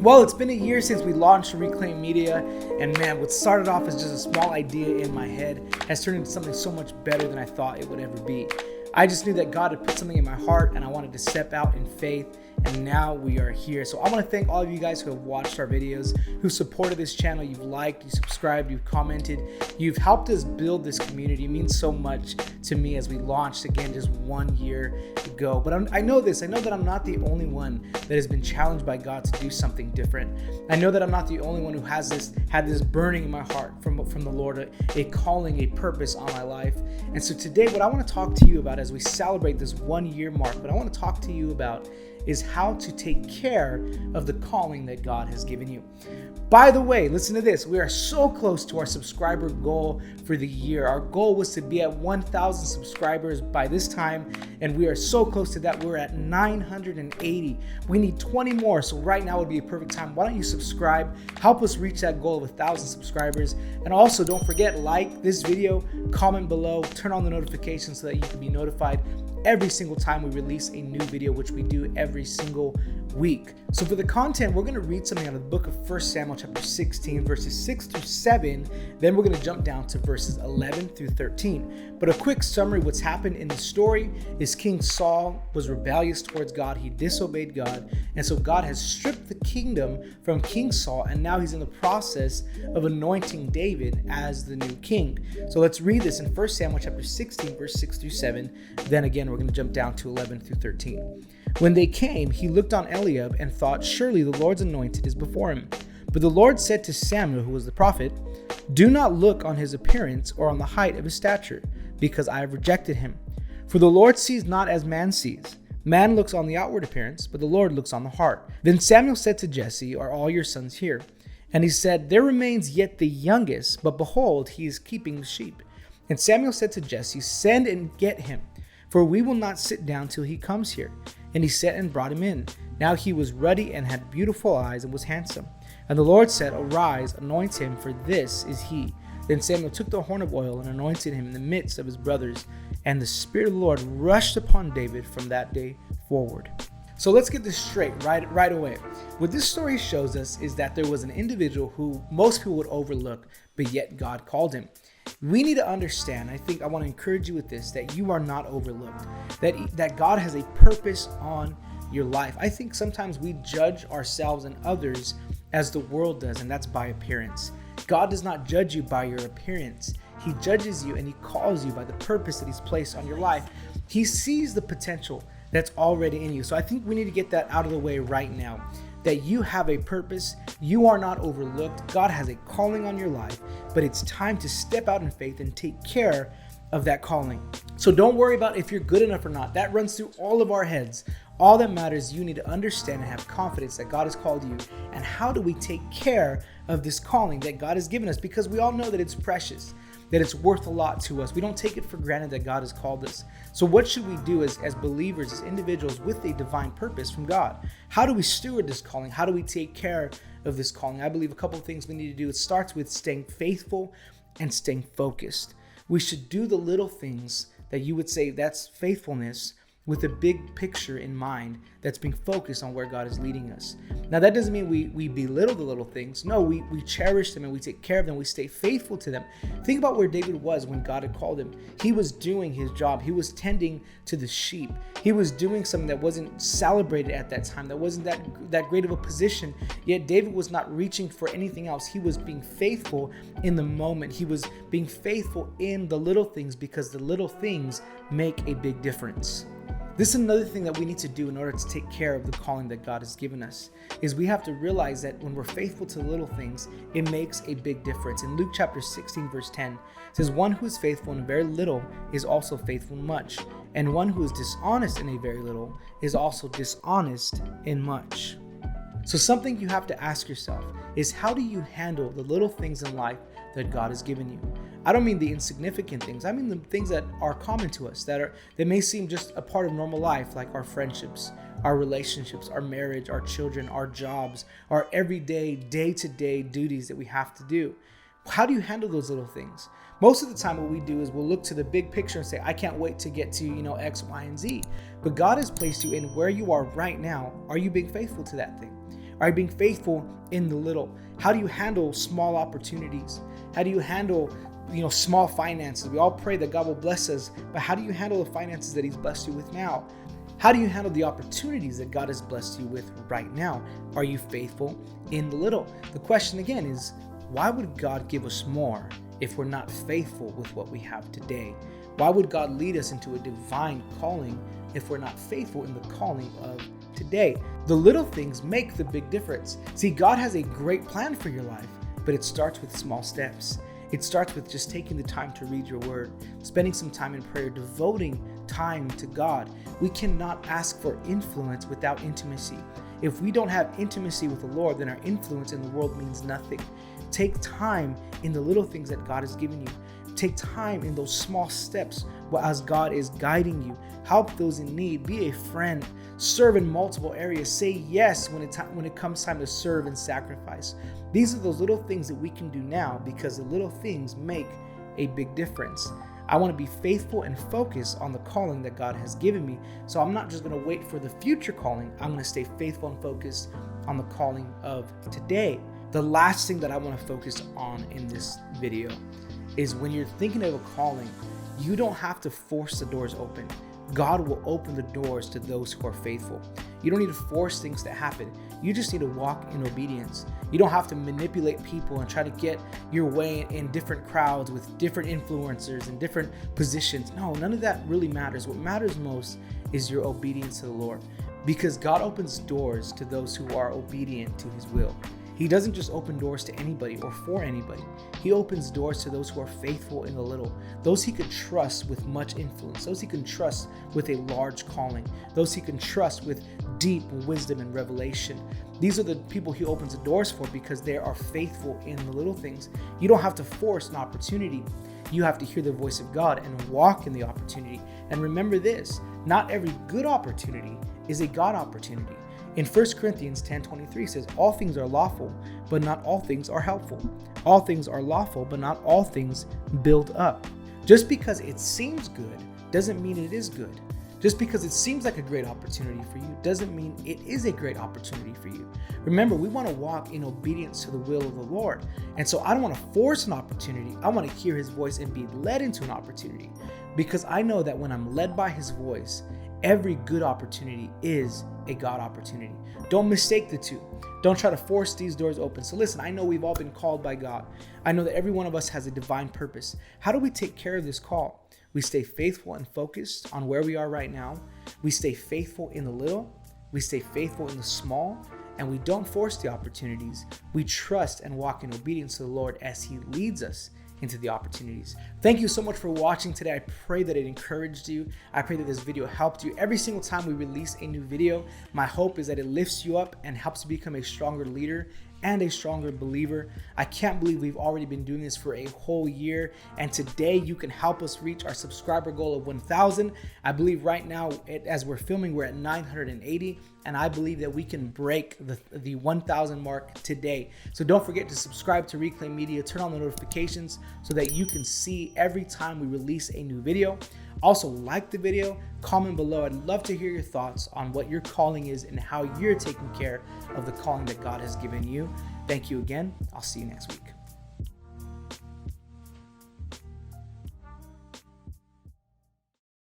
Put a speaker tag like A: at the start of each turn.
A: Well, it's been a year since we launched Reclaim Media, and man, what started off as just a small idea in my head has turned into something so much better than I thought it would ever be. I just knew that God had put something in my heart, and I wanted to step out in faith, and now we are here. So I want to thank all of you guys who have watched our videos, who supported this channel. You've liked, you subscribed, you've commented, you've helped us build this community. It means so much to me as we launched again just 1 year ago. But I know that I'm not the only one that has been challenged by God to do something different. I know that I'm not the only one who had this burning in my heart from the Lord, a calling, a purpose on my life. And so today, what I want to talk to you about as we celebrate this 1 year mark, what I want to talk to you about is how to take care of the calling that God has given you. By the way, listen to this. We are so close to our subscriber goal for the year. Our goal was to be at 1,000 subscribers by this time, and we are so close to that. We're at 980. We need 20 more, so right now would be a perfect time. Why don't you subscribe? Help us reach that goal of 1,000 subscribers. And also, don't forget, like this video, comment below, turn on the notifications so that you can be notified every single time we release a new video, which we do every single week. So for the content, we're going to read something out of the book of 1 Samuel chapter 16, verses 6 through 7. Then we're going to jump down to verses 11 through 13. But a quick summary, what's happened in the story is King Saul was rebellious towards God. He disobeyed God. And so God has stripped the kingdom from King Saul. And now he's in the process of anointing David as the new king. So let's read this in 1 Samuel chapter 16, verse 6 through 7. Then again, we're going to jump down to 11 through 13. When they came, he looked on Eliab and thought, surely the Lord's anointed is before him. But the Lord said to Samuel, who was the prophet, do not look on his appearance or on the height of his stature, because I have rejected him. For the Lord sees not as man sees. Man looks on the outward appearance, but the Lord looks on the heart. Then Samuel said to Jesse, are all your sons here? And he said, there remains yet the youngest, but behold, he is keeping the sheep. And Samuel said to Jesse, send and get him, for we will not sit down till he comes here. And he sent and brought him in. Now he was ruddy and had beautiful eyes and was handsome. And the Lord said, arise, anoint him, for this is he. Then Samuel took the horn of oil and anointed him in the midst of his brothers. And the Spirit of the Lord rushed upon David from that day forward. So let's get this straight right away. What this story shows us is that there was an individual who most people would overlook, but yet God called him. We need to understand, I want to encourage you with this, that you are not overlooked, that God has a purpose on your life. I think sometimes we judge ourselves and others as the world does, and that's by appearance. God does not judge you by your appearance. He judges you and he calls you by the purpose that he's placed on your life. He sees the potential that's already in you. So I think we need to get that out of the way right now, that you have a purpose. You are not overlooked. God has a calling on your life, but it's time to step out in faith and take care of that calling. So don't worry about if you're good enough or not. That runs through all of our heads. All that matters, you need to understand and have confidence that God has called you. And how do we take care of this calling that God has given us? Because we all know that it's precious, that it's worth a lot to us. We don't take it for granted that God has called us. So what should we do as believers, as individuals with a divine purpose from God? How do we steward this calling? How do we take care of this calling? I believe a couple of things we need to do. It starts with staying faithful and staying focused. We should do the little things that you would say that's faithfulness, with a big picture in mind that's being focused on where God is leading us. Now, that doesn't mean we belittle the little things. No, we cherish them and we take care of them. We stay faithful to them. Think about where David was when God had called him. He was doing his job. He was tending to the sheep. He was doing something that wasn't celebrated at that time, that wasn't that great of a position. Yet David was not reaching for anything else. He was being faithful in the moment. He was being faithful in the little things, because the little things make a big difference. This is another thing that we need to do in order to take care of the calling that God has given us, is we have to realize that when we're faithful to the little things, it makes a big difference. In Luke chapter 16, verse 10, it says, one who is faithful in very little is also faithful in much, and one who is dishonest in a very little is also dishonest in much. So something you have to ask yourself is, how do you handle the little things in life that God has given you? I don't mean the insignificant things. I mean the things that are common to us, that may seem just a part of normal life, like our friendships, our relationships, our marriage, our children, our jobs, our everyday, day-to-day duties that we have to do. How do you handle those little things? Most of the time what we do is we'll look to the big picture and say, I can't wait to get to, X, Y, and Z. But God has placed you in where you are right now. Are you being faithful to that thing? Are you being faithful in the little? How do you handle small opportunities? How do you handle small finances? We all pray that God will bless us, but how do you handle the finances that He's blessed you with now? How do you handle the opportunities that God has blessed you with right now? Are you faithful in the little? The question again is, why would God give us more if we're not faithful with what we have today? Why would God lead us into a divine calling if we're not faithful in the calling of today? The little things make the big difference. See, God has a great plan for your life, but it starts with small steps. It starts with just taking the time to read your word, spending some time in prayer, devoting time to God. We cannot ask for influence without intimacy. If we don't have intimacy with the Lord, then our influence in the world means nothing. Take time in the little things that God has given you. Take time in those small steps as God is guiding you. Help those in need. Be a friend. Serve in multiple areas. Say yes when it comes time to serve and sacrifice. These are those little things that we can do now because the little things make a big difference. I want to be faithful and focus on the calling that God has given me. So I'm not just going to wait for the future calling. I'm going to stay faithful and focused on the calling of today. The last thing that I want to focus on in this video is when you're thinking of a calling, you don't have to force the doors open. God will open the doors to those who are faithful. You don't need to force things to happen. You just need to walk in obedience. You don't have to manipulate people and try to get your way in different crowds with different influencers and different positions. No, none of that really matters. What matters most is your obedience to the Lord, because God opens doors to those who are obedient to His will. He doesn't just open doors to anybody or for anybody. He opens doors to those who are faithful in the little, those He can trust with much influence, those He can trust with a large calling, those He can trust with deep wisdom and revelation. These are the people He opens the doors for because they are faithful in the little things. You don't have to force an opportunity. You have to hear the voice of God and walk in the opportunity. And remember this, not every good opportunity is a God opportunity. In 1 Corinthians 10:23 says, all things are lawful, but not all things are helpful. All things are lawful, but not all things build up. Just because it seems good doesn't mean it is good. Just because it seems like a great opportunity for you doesn't mean it is a great opportunity for you. Remember, we want to walk in obedience to the will of the Lord. And so I don't want to force an opportunity. I want to hear His voice and be led into an opportunity, because I know that when I'm led by His voice, every good opportunity is a God opportunity. Don't mistake the two. Don't try to force these doors open. So listen, I know we've all been called by God. I know that every one of us has a divine purpose. How do we take care of this call? We stay faithful and focused on where we are right now. We stay faithful in the little. We stay faithful in the small. And we don't force the opportunities. We trust and walk in obedience to the Lord as He leads us into the opportunities. Thank you so much for watching today. I pray that it encouraged you. I pray that this video helped you. Every single time we release a new video, my hope is that it lifts you up and helps you become a stronger leader and a stronger believer. I can't believe we've already been doing this for a whole year, and today you can help us reach our subscriber goal of 1,000. I believe right now, as we're filming, we're at 980, and I believe that we can break the 1,000 mark today. So don't forget to subscribe to Reclaim Media, turn on the notifications so that you can see every time we release a new video. Also, like the video, comment below. I'd love to hear your thoughts on what your calling is and how you're taking care of the calling that God has given you. Thank you again. I'll see you next week.